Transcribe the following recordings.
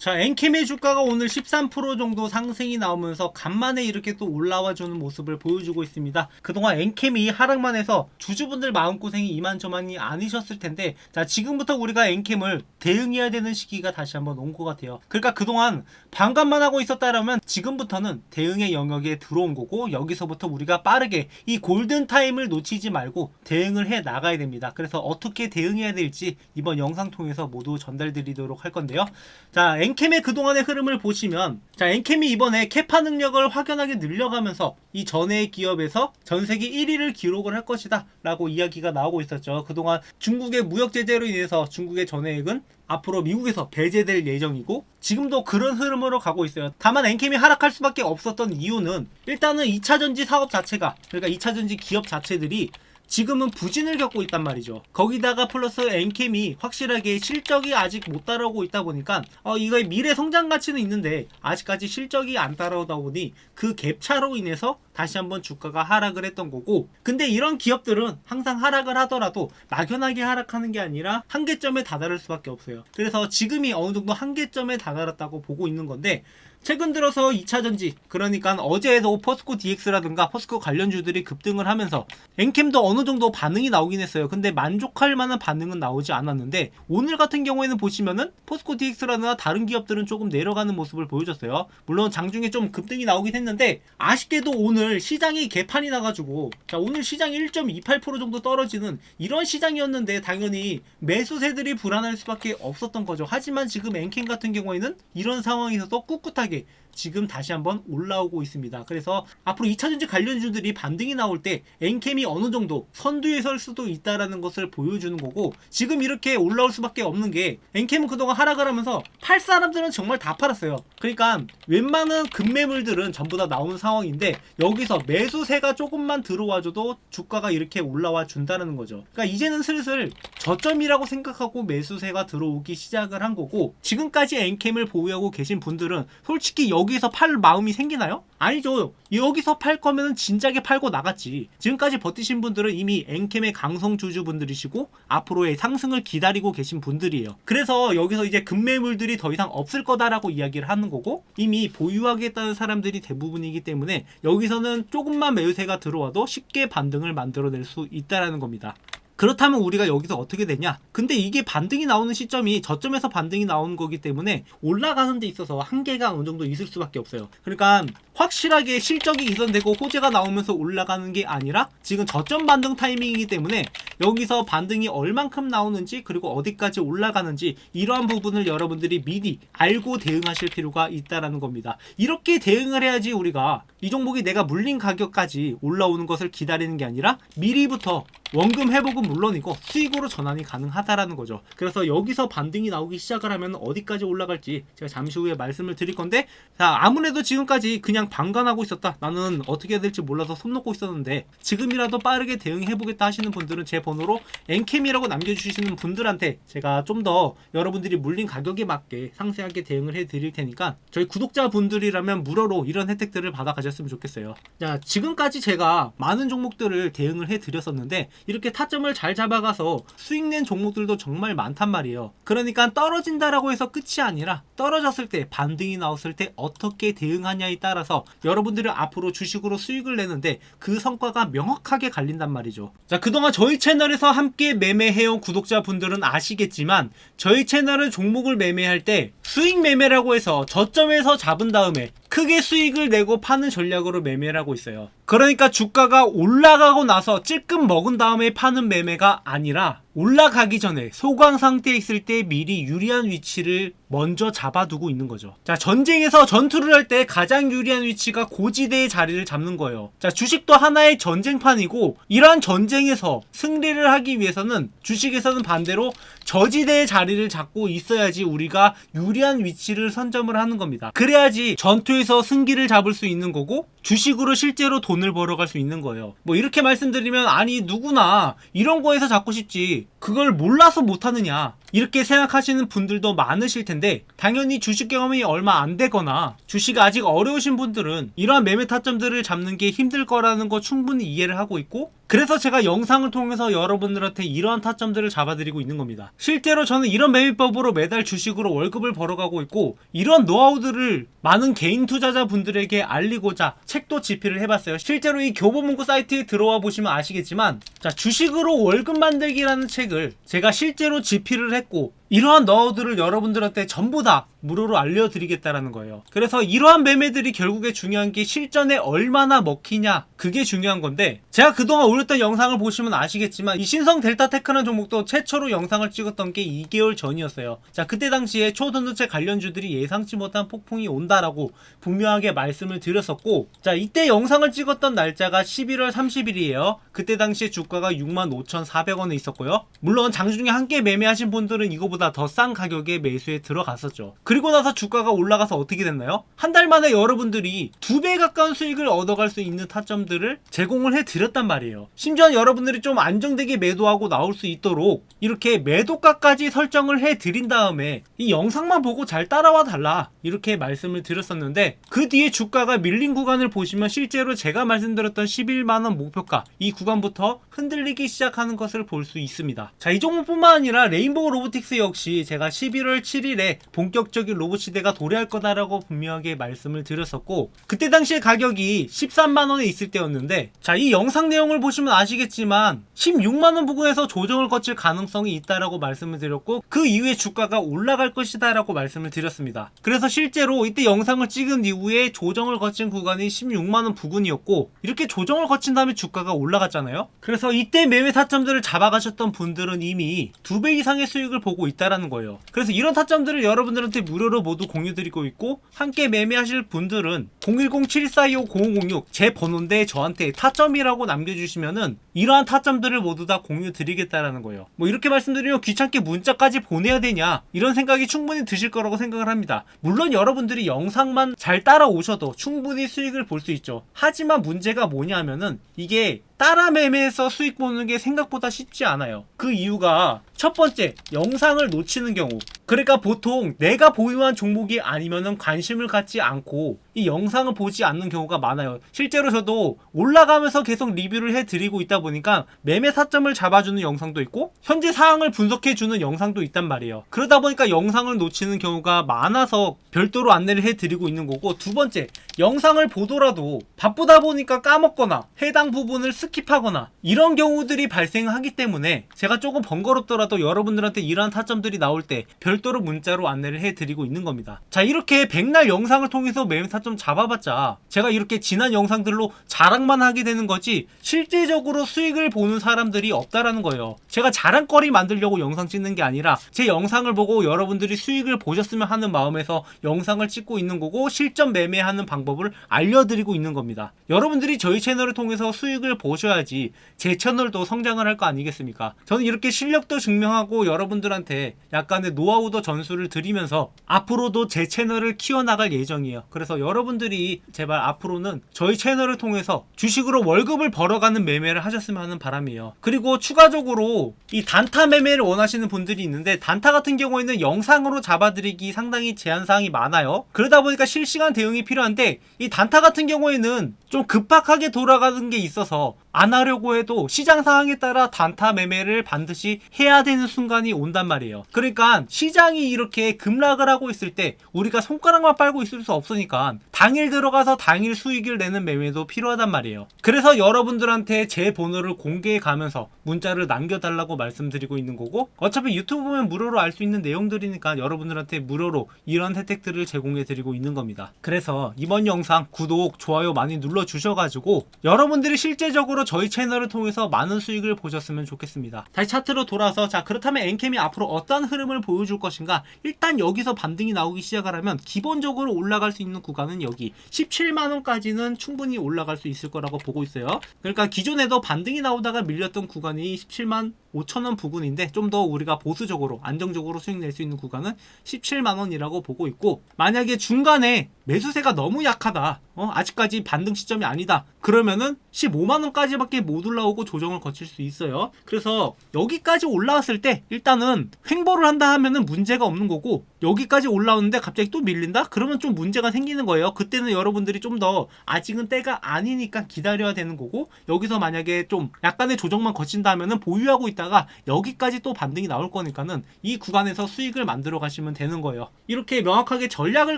자, 엔캠의 주가가 오늘 13% 정도 상승이 나오면서 간만에 이렇게 또 올라와주는 모습을 보여주고 있습니다. 그동안 엔캠이 하락만 해서 주주분들 마음고생이 이만저만이 아니셨을 텐데, 자, 지금부터 우리가 엔캠을 대응해야 되는 시기가 다시 한번 온 것 같아요. 그러니까 그동안 반감만 하고 있었다라면 지금부터는 대응의 영역에 들어온 거고, 여기서부터 우리가 빠르게 이 골든타임을 놓치지 말고 대응을 해 나가야 됩니다. 그래서 어떻게 대응해야 될지 이번 영상 통해서 모두 전달드리도록 할 건데요. 자, 엔캠의 그동안의 흐름을 보시면, 자, 엔캠이 이번에 캐파 능력을 확연하게 늘려가면서 이 전해의 기업에서 전세계 1위를 기록을 할 것이다 라고 이야기가 나오고 있었죠. 그동안 중국의 무역 제재로 인해서 중국의 전해액은 앞으로 미국에서 배제될 예정이고, 지금도 그런 흐름으로 가고 있어요. 다만 엔캠이 하락할 수밖에 없었던 이유는, 일단은 2차전지 사업 자체가, 그러니까 2차전지 기업 자체들이 지금은 부진을 겪고 있단 말이죠. 거기다가 플러스 엔캠이 확실하게 실적이 아직 못 따라오고 있다 보니까 이거의 미래 성장 가치는 있는데 아직까지 실적이 안 따라오다 보니 그 갭차로 인해서 다시 한번 주가가 하락을 했던 거고, 근데 이런 기업들은 항상 하락을 하더라도 막연하게 하락하는 게 아니라 한계점에 다다를 수밖에 없어요. 그래서 지금이 어느 정도 한계점에 다다랐다고 보고 있는 건데, 최근 들어서 2차전지, 그러니까 어제에도 포스코 DX라든가 포스코 관련주들이 급등을 하면서 엔캠도 어느 정도 반응이 나오긴 했어요. 근데 만족할 만한 반응은 나오지 않았는데, 오늘 같은 경우에는 보시면은 포스코 DX라든가 다른 기업들은 조금 내려가는 모습을 보여줬어요. 물론 장중에 좀 급등이 나오긴 했는데, 아쉽게도 오늘 시장이 개판이 나가지고, 자, 오늘 시장이 1.28% 정도 떨어지는 이런 시장이었는데 당연히 매수세들이 불안할 수밖에 없었던 거죠. 하지만 지금 엔캠 같은 경우에는 이런 상황에서도 꿋꿋하게 지금 다시 한번 올라오고 있습니다. 그래서 앞으로 2차전지 관련주들이 반등이 나올 때 엔캠이 어느 정도 선두에 설 수도 있다라는 것을 보여주는 거고, 지금 이렇게 올라올 수밖에 없는 게, 엔캠은 그동안 하락을 하면서 팔 사람들은 정말 다 팔았어요. 그러니까 웬만한 급매물들은 전부 다 나오는 상황인데, 여기서 매수세가 조금만 들어와줘도 주가가 이렇게 올라와 준다는 거죠. 그러니까 이제는 슬슬 저점이라고 생각하고 매수세가 들어오기 시작을 한 거고, 지금까지 엔캠을 보유하고 계신 분들은 솔직히 여기서 팔 마음이 생기나요? 아니죠. 여기서 팔 거면 진작에 팔고 나갔지. 지금까지 버티신 분들은 이미 엔캠의 강성 주주분들이시고 앞으로의 상승을 기다리고 계신 분들이에요. 그래서 여기서 이제 급매물들이 더 이상 없을 거다라고 이야기를 하는 거고, 이미 보유하겠다는 사람들이 대부분이기 때문에 여기서는 조금만 매수세가 들어와도 쉽게 반등을 만들어낼 수 있다는 겁니다. 그렇다면 우리가 여기서 어떻게 되냐? 근데 이게 반등이 나오는 시점이 저점에서 반등이 나오는 거기 때문에 올라가는 데 있어서 한계가 어느 정도 있을 수밖에 없어요. 그러니까 확실하게 실적이 개선되고 호재가 나오면서 올라가는 게 아니라 지금 저점 반등 타이밍이기 때문에 여기서 반등이 얼만큼 나오는지, 그리고 어디까지 올라가는지, 이러한 부분을 여러분들이 미리 알고 대응하실 필요가 있다라는 겁니다. 이렇게 대응을 해야지 우리가 이 종목이 내가 물린 가격까지 올라오는 것을 기다리는 게 아니라 미리부터 원금 회복은 물론이고 수익으로 전환이 가능하다라는 거죠. 그래서 여기서 반등이 나오기 시작을 하면 어디까지 올라갈지 제가 잠시 후에 말씀을 드릴 건데, 자, 아무래도 지금까지 그냥 방관하고 있었다, 나는 어떻게 해야 될지 몰라서 손 놓고 있었는데 지금이라도 빠르게 대응해보겠다 하시는 분들은 제 번호로 엔캠이라고 남겨주시는 분들한테 제가 좀 더 여러분들이 물린 가격에 맞게 상세하게 대응을 해드릴 테니까 저희 구독자분들이라면 무료로 이런 혜택들을 받아 가셨으면 좋겠어요. 자, 지금까지 제가 많은 종목들을 대응을 해드렸었는데 이렇게 타점을 잘 잡아가서 수익 낸 종목들도 정말 많단 말이에요. 그러니까 떨어진다라고 해서 끝이 아니라 떨어졌을 때, 반등이 나왔을 때 어떻게 대응하냐에 따라서 여러분들은 앞으로 주식으로 수익을 내는데 그 성과가 명확하게 갈린단 말이죠. 자, 그동안 저희 채널에서 함께 매매해온 구독자분들은 아시겠지만, 저희 채널은 종목을 매매할 때 수익 매매라고 해서 저점에서 잡은 다음에 크게 수익을 내고 파는 전략으로 매매를 하고 있어요. 그러니까 주가가 올라가고 나서 찔끔 먹은 다음에 파는 매매가 아니라, 올라가기 전에 소강 상태에 있을 때 미리 유리한 위치를 먼저 잡아두고 있는 거죠. 자, 전쟁에서 전투를 할 때 가장 유리한 위치가 고지대의 자리를 잡는 거예요. 자, 주식도 하나의 전쟁판이고, 이러한 전쟁에서 승리를 하기 위해서는 주식에서는 반대로 저지대의 자리를 잡고 있어야지 우리가 유리한 위치를 선점을 하는 겁니다. 그래야지 전투에서 승기를 잡을 수 있는 거고 주식으로 실제로 돈을 벌어갈 수 있는 거예요. 뭐 이렇게 말씀드리면, 아니 누구나 이런 거에서 잡고 싶지 그걸 몰라서 못하느냐 이렇게 생각하시는 분들도 많으실 텐데, 당연히 주식 경험이 얼마 안 되거나 주식 아직 어려우신 분들은 이러한 매매 타점들을 잡는 게 힘들 거라는 거 충분히 이해를 하고 있고, 그래서 제가 영상을 통해서 여러분들한테 이러한 타점들을 잡아드리고 있는 겁니다. 실제로 저는 이런 매매법으로 매달 주식으로 월급을 벌어가고 있고, 이런 노하우들을 많은 개인 투자자분들에게 알리고자 책도 집필을 해봤어요. 실제로 이 교보문고 사이트에 들어와 보시면 아시겠지만, 자, 주식으로 월급 만들기라는 책을 제가 실제로 집필을 했고, 이러한 노하우들을 여러분들한테 전부 다 무료로 알려드리겠다라는 거예요. 그래서 이러한 매매들이 결국에 중요한 게 실전에 얼마나 먹히냐, 그게 중요한 건데, 제가 그동안 올렸던 영상을 보시면 아시겠지만 이 신성 델타테크라는 종목도 최초로 영상을 찍었던 게 2개월 전이었어요. 자, 그때 당시에 초전도체 관련주들이 예상치 못한 폭풍이 온다라고 분명하게 말씀을 드렸었고, 자, 이때 영상을 찍었던 날짜가 11월 30일이에요. 그때 당시에 주가가 65,400원에 있었고요. 물론 장중에 함께 매매하신 분들은 이거보다 더 싼 가격에 매수에 들어갔었죠. 그리고 나서 주가가 올라가서 어떻게 됐나요? 한 달 만에 여러분들이 2배 가까운 수익을 얻어갈 수 있는 타점들을 제공을 해드렸단 말이에요. 심지어 여러분들이 좀 안정되게 매도하고 나올 수 있도록 이렇게 매도가까지 설정을 해드린 다음에 이 영상만 보고 잘 따라와 달라, 이렇게 말씀을 드렸었는데, 그 뒤에 주가가 밀린 구간을 보시면 실제로 제가 말씀드렸던 11만원 목표가, 이 구간부터 흔들리기 시작하는 것을 볼 수 있습니다. 자, 이 종목뿐만 아니라 레인보우 로보틱스 역시 제가 11월 7일에 본격적인 로봇 시대가 도래할 거다라고 분명하게 말씀을 드렸었고, 그때 당시에 가격이 13만원에 있을 때였는데, 자, 이 영상 내용을 보시면 아시겠지만 16만원 부근에서 조정을 거칠 가능성이 있다라고 말씀을 드렸고, 그 이후에 주가가 올라갈 것이다 라고 말씀을 드렸습니다. 그래서 실제로 이때 영상을 찍은 이후에 조정을 거친 구간이 16만원 부근이었고, 이렇게 조정을 거친 다음에 주가가 올라갔잖아요. 그래서 이때 매매 타점들을 잡아가셨던 분들은 이미 2배 이상의 수익을 보고 있다라는 거예요. 그래서 이런 타점들을 여러분들한테 무료로 모두 공유드리고 있고, 함께 매매하실 분들은 010-7425-0506 제 번호인데 저한테 타점이라고 남겨주시면은 이러한 타점들을 모두 다 공유 드리겠다라는 거예요. 뭐 이렇게 말씀드리면 귀찮게 문자까지 보내야 되냐, 이런 생각이 충분히 드실 거라고 생각을 합니다. 물론 여러분들이 영상만 잘 따라오셔도 충분히 수익을 볼 수 있죠. 하지만 문제가 뭐냐 하면은 이게 따라 매매해서 수익 보는 게 생각보다 쉽지 않아요. 그 이유가 첫 번째, 영상을 놓치는 경우. 그러니까 보통 내가 보유한 종목이 아니면은 관심을 갖지 않고 이 영상을 보지 않는 경우가 많아요. 실제로 저도 올라가면서 계속 리뷰를 해드리고 있다 보니까 매매 타점을 잡아주는 영상도 있고 현재 상황을 분석해주는 영상도 있단 말이에요. 그러다 보니까 영상을 놓치는 경우가 많아서 별도로 안내를 해드리고 있는 거고, 두 번째, 영상을 보더라도 바쁘다 보니까 까먹거나 해당 부분을 스킵하거나 이런 경우들이 발생하기 때문에 제가 조금 번거롭더라도 여러분들한테 이러한 타점들이 나올 때 별도로 문자로 안내를 해드리고 있는 겁니다. 자, 이렇게 백날 영상을 통해서 매매 타점 잡아봤자 제가 이렇게 지난 영상들로 자랑만 하게 되는 거지 실제적으로 수익을 보는 사람들이 없다라는 거예요. 제가 자랑거리 만들려고 영상 찍는 게 아니라 제 영상을 보고 여러분들이 수익을 보셨으면 하는 마음에서 영상을 찍고 있는 거고, 실전 매매하는 방법을 알려드리고 있는 겁니다. 여러분들이 저희 채널을 통해서 수익을 보셔야지 제 채널도 성장을 할 거 아니겠습니까? 저는 이렇게 실력도 증명하고 여러분들한테 약간의 노하우도 전수를 드리면서 앞으로도 제 채널을 키워나갈 예정이에요. 그래서 여러분들이 제발 앞으로는 저희 채널을 통해서 주식으로 월급을 벌어가는 매매를 하셨으면 하는 바람이에요. 그리고 추가적으로 이 단타 매매를 원하시는 분들이 있는데, 단타 같은 경우에는 영상으로 잡아드리기 상당히 제한사항이 많아요. 그러다 보니까 실시간 대응이 필요한데, 이 단타 같은 경우에는 좀 급박하게 돌아가는 게 있어서 안 하려고 해도 시장 상황에 따라 단타 매매를 반드시 해야 되는 순간이 온단 말이에요. 그러니까 시장이 이렇게 급락을 하고 있을 때 우리가 손가락만 빨고 있을 수 없으니까 당일 들어가서 당일 수익을 내는 매매도 필요하단 말이에요. 그래서 여러분들한테 제 번호를 공개해 가면서 문자를 남겨달라고 말씀드리고 있는 거고, 어차피 유튜브 보면 무료로 알 수 있는 내용들이니까 여러분들한테 무료로 이런 혜택들을 제공해 드리고 있는 겁니다. 그래서 이번 영상 구독, 좋아요 많이 눌러 주셔가지고 여러분들이 실제적으로 저희 채널을 통해서 많은 수익을 보셨으면 좋겠습니다. 다시 차트로 돌아서, 자, 그렇다면 엔캠이 앞으로 어떤 흐름을 보여줄 것인가. 일단 여기서 반등이 나오기 시작을 하면 기본적으로 올라갈 수 있는 구간은 여기 17만원까지는 충분히 올라갈 수 있을 거라고 보고 있어요. 그러니까 기존에도 반등이 나오다가 밀렸던 구간이 17만 5천원 부근인데, 좀 더 우리가 보수적으로 안정적으로 수익 낼 수 있는 구간은 17만원이라고 보고 있고, 만약에 중간에 매수세가 너무 약하다, 아직까지 반등 시점이 아니다, 그러면은 15만원까지밖에 못 올라오고 조정을 거칠 수 있어요. 그래서 여기까지 올라왔을 때 일단은 횡보를 한다 하면은 문제가 없는 거고, 여기까지 올라오는데 갑자기 또 밀린다? 그러면 좀 문제가 생기는 거예요. 그때는 여러분들이 좀 더 아직은 때가 아니니까 기다려야 되는 거고, 여기서 만약에 좀 약간의 조정만 거친다 하면은 보유하고 있다가 여기까지 또 반등이 나올 거니까는 이 구간에서 수익을 만들어 가시면 되는 거예요. 이렇게 명확하게 전략을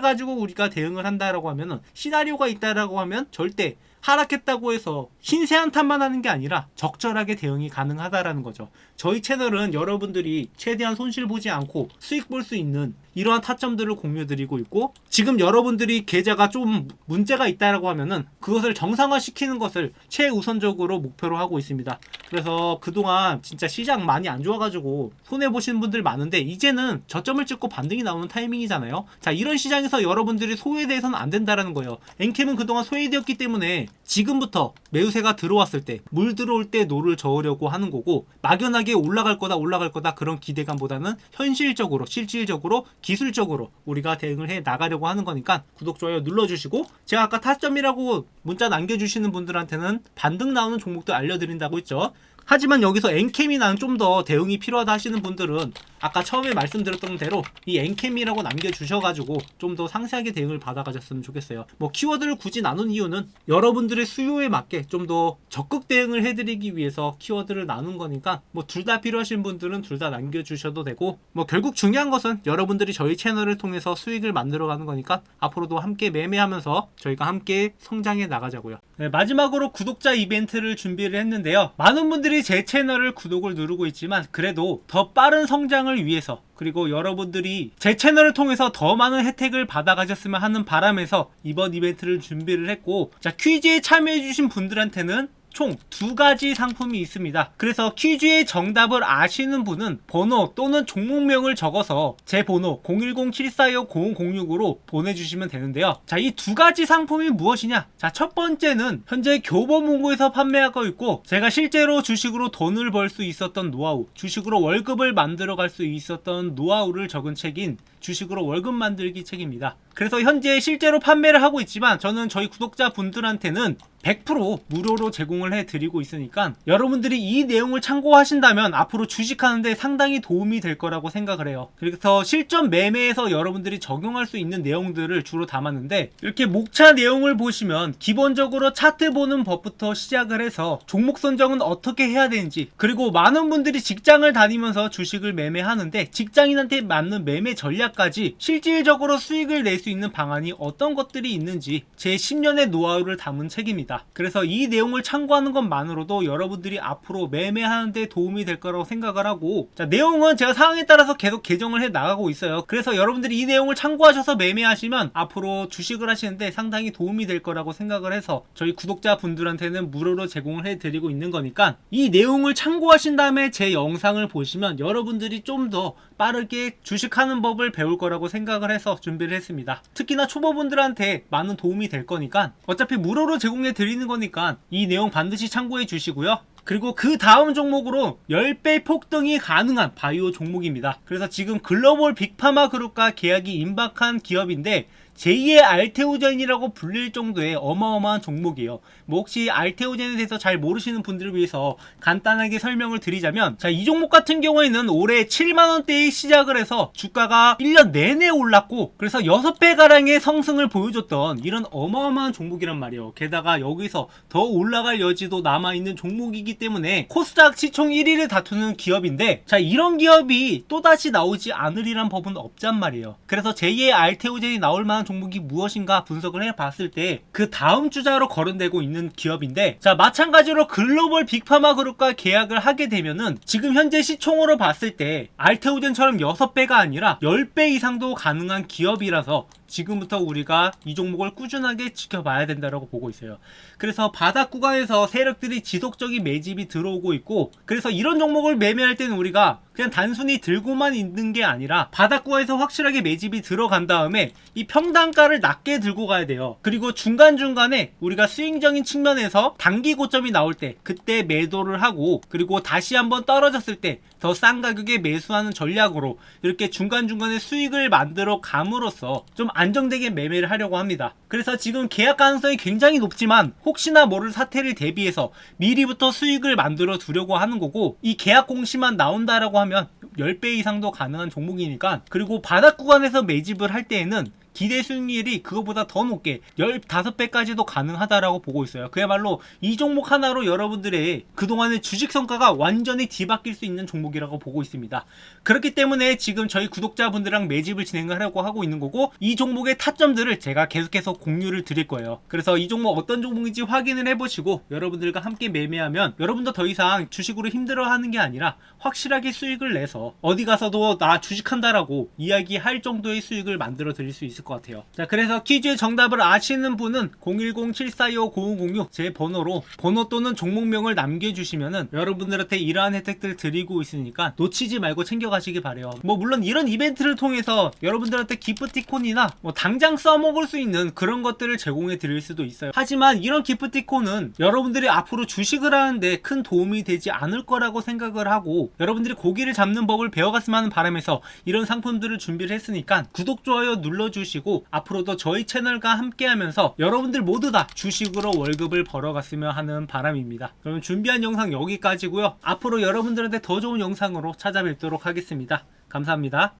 가지고 우리가 대응을 한다라고 하면은, 시나리오가 있다라고 하면 절대 하락했다고 해서 신세 한탄만 하는 게 아니라 적절하게 대응이 가능하다라는 거죠. 저희 채널은 여러분들이 최대한 손실 보지 않고 수익 볼 수 있는 이러한 타점들을 공유드리고 있고, 지금 여러분들이 계좌가 좀 문제가 있다라고 하면은 그것을 정상화시키는 것을 최우선적으로 목표로 하고 있습니다. 그래서 그동안 진짜 시장 많이 안 좋아가지고 손해보시는 분들 많은데, 이제는 저점을 찍고 반등이 나오는 타이밍이잖아요. 자, 이런 시장에서 여러분들이 소외돼서는 안 된다라는 거예요. 엔캠은 그동안 소외되었기 때문에 지금부터 매수세가 들어왔을 때, 물 들어올 때 노를 저으려고 하는 거고, 막연하게 올라갈 거다 그런 기대감보다는 현실적으로, 실질적으로, 기술적으로 우리가 대응을 해 나가려고 하는 거니까 구독, 좋아요 눌러주시고, 제가 아까 타점이라고 문자 남겨주시는 분들한테는 반등 나오는 종목도 알려드린다고 했죠. 하지만 여기서 엔캠이나는 좀 더 대응이 필요하다 하시는 분들은 아까 처음에 말씀드렸던 대로 이 엔캠이라고 남겨주셔가지고 좀 더 상세하게 대응을 받아가셨으면 좋겠어요. 뭐 키워드를 굳이 나눈 이유는 여러분들의 수요에 맞게 좀 더 적극 대응을 해드리기 위해서 키워드를 나눈 거니까, 뭐 둘 다 필요하신 분들은 둘 다 남겨주셔도 되고, 뭐 결국 중요한 것은 여러분들이 저희 채널을 통해서 수익을 만들어가는 거니까 앞으로도 함께 매매하면서 저희가 함께 성장해 나가자고요. 네, 마지막으로 구독자 이벤트를 준비를 했는데요. 많은 분들이 제 채널을 구독을 누르고 있지만 그래도 더 빠른 성장을 위해서, 그리고 여러분들이 제 채널을 통해서 더 많은 혜택을 받아가셨으면 하는 바람에서 이번 이벤트를 준비를 했고, 자, 퀴즈에 참여해주신 분들한테는 총 2가지 상품이 있습니다. 그래서 퀴즈의 정답을 아시는 분은 번호 또는 종목명을 적어서 제 번호 010-7425-0006으로 보내주시면 되는데요. 자, 이 2가지 상품이 무엇이냐? 자, 첫 번째는 현재 교보문고에서 판매하고 있고, 제가 실제로 주식으로 돈을 벌 수 있었던 노하우, 주식으로 월급을 만들어 갈 수 있었던 노하우를 적은 책인 주식으로 월급 만들기 책입니다. 그래서 현재 실제로 판매를 하고 있지만 저는 저희 구독자분들한테는 100% 무료로 제공을 해드리고 있으니까 여러분들이 이 내용을 참고하신다면 앞으로 주식하는데 상당히 도움이 될 거라고 생각을 해요. 그래서 실전 매매에서 여러분들이 적용할 수 있는 내용들을 주로 담았는데, 이렇게 목차 내용을 보시면 기본적으로 차트 보는 법부터 시작을 해서 종목 선정은 어떻게 해야 되는지, 그리고 많은 분들이 직장을 다니면서 주식을 매매하는데 직장인한테 맞는 매매 전략까지 실질적으로 수익을 낼 수 있는 방안이 어떤 것들이 있는지 제 10년의 노하우를 담은 책입니다. 그래서 이 내용을 참고하는 것만으로도 여러분들이 앞으로 매매하는데 도움이 될 거라고 생각을 하고, 자, 내용은 제가 상황에 따라서 계속 개정을 해 나가고 있어요. 그래서 여러분들이 이 내용을 참고하셔서 매매하시면 앞으로 주식을 하시는데 상당히 도움이 될 거라고 생각을 해서 저희 구독자분들한테는 무료로 제공을 해드리고 있는 거니까, 이 내용을 참고하신 다음에 제 영상을 보시면 여러분들이 좀 더 빠르게 주식하는 법을 배울 거라고 생각을 해서 준비를 했습니다. 특히나 초보분들한테 많은 도움이 될 거니까, 어차피 무료로 제공해 드리는 거니까 이 내용 반드시 참고해 주시고요. 그리고 그 다음 종목으로 10배 폭등이 가능한 바이오 종목입니다. 그래서 지금 글로벌 빅파마 그룹과 계약이 임박한 기업인데 제2의 알테오젠이라고 불릴 정도의 어마어마한 종목이에요. 뭐 혹시 알테오젠에 대해서 잘 모르시는 분들을 위해서 간단하게 설명을 드리자면, 자, 이 종목 같은 경우에는 올해 7만원대에 시작을 해서 주가가 1년 내내 올랐고, 그래서 6배가량의 상승을 보여줬던 이런 어마어마한 종목이란 말이에요. 게다가 여기서 더 올라갈 여지도 남아있는 종목이기 때문에 코스닥 시총 1위를 다투는 기업인데, 자, 이런 기업이 또다시 나오지 않으리란 법은 없단 말이에요. 그래서 제2의 알테오젠이 나올 만한 종목이 무엇인가 분석을 해봤을 때 그 다음 주자로 거론되고 있는 기업인데, 자, 마찬가지로 글로벌 빅파마 그룹과 계약을 하게 되면은 지금 현재 시총으로 봤을 때 알테오젠처럼 6배가 아니라 10배 이상도 가능한 기업이라서 지금부터 우리가 이 종목을 꾸준하게 지켜봐야 된다고 보고 있어요. 그래서 바닥 구간에서 세력들이 지속적인 매집이 들어오고 있고, 그래서 이런 종목을 매매할 때는 우리가 그냥 단순히 들고만 있는 게 아니라 바닥 구간에서 확실하게 매집이 들어간 다음에 이 평단가를 낮게 들고 가야 돼요. 그리고 중간중간에 우리가 스윙적인 측면에서 단기 고점이 나올 때 그때 매도를 하고, 그리고 다시 한번 떨어졌을 때 더 싼 가격에 매수하는 전략으로 이렇게 중간중간에 수익을 만들어 감으로써 좀 안정되게 매매를 하려고 합니다. 그래서 지금 계약 가능성이 굉장히 높지만 혹시나 모를 사태를 대비해서 미리부터 수익을 만들어 두려고 하는 거고, 이 계약 공시만 나온다라고 하면 10배 이상도 가능한 종목이니까, 그리고 바닥 구간에서 매집을 할 때에는 기대 수익률이 그거보다 더 높게 15배까지도 가능하다라고 보고 있어요. 그야말로 이 종목 하나로 여러분들의 그동안의 주식 성과가 완전히 뒤바뀔 수 있는 종목이라고 보고 있습니다. 그렇기 때문에 지금 저희 구독자분들랑 매집을 진행하려고 하고 있는 거고, 이 종목의 타점들을 제가 계속해서 공유를 드릴 거예요. 그래서 이 종목 어떤 종목인지 확인을 해보시고 여러분들과 함께 매매하면 여러분도 더 이상 주식으로 힘들어하는 게 아니라 확실하게 수익을 내서 어디 가서도 나 주식한다라고 이야기할 정도의 수익을 만들어 드릴 수 있을 것 같아요. 자, 그래서 퀴즈의 정답을 아시는 분은 010-7425-0506 제 번호로 번호 또는 종목명을 남겨주시면은 여러분들한테 이러한 혜택들을 드리고 있으니까 놓치지 말고 챙겨가시기 바래요. 뭐 물론 이런 이벤트를 통해서 여러분들한테 기프티콘이나 뭐 당장 써먹을 수 있는 그런 것들을 제공해 드릴 수도 있어요. 하지만 이런 기프티콘은 여러분들이 앞으로 주식을 하는데 큰 도움이 되지 않을 거라고 생각을 하고, 여러분들이 고기를 잡는 법을 배워갔으면 하는 바람에서 이런 상품들을 준비를 했으니까 구독, 좋아요 눌러주시고 앞으로도 저희 채널과 함께 하면서 여러분들 모두 다 주식으로 월급을 벌어갔으면 하는 바람입니다. 그럼 준비한 영상 여기까지고요. 앞으로 여러분들한테 더 좋은 영상으로 찾아뵙도록 하겠습니다. 감사합니다.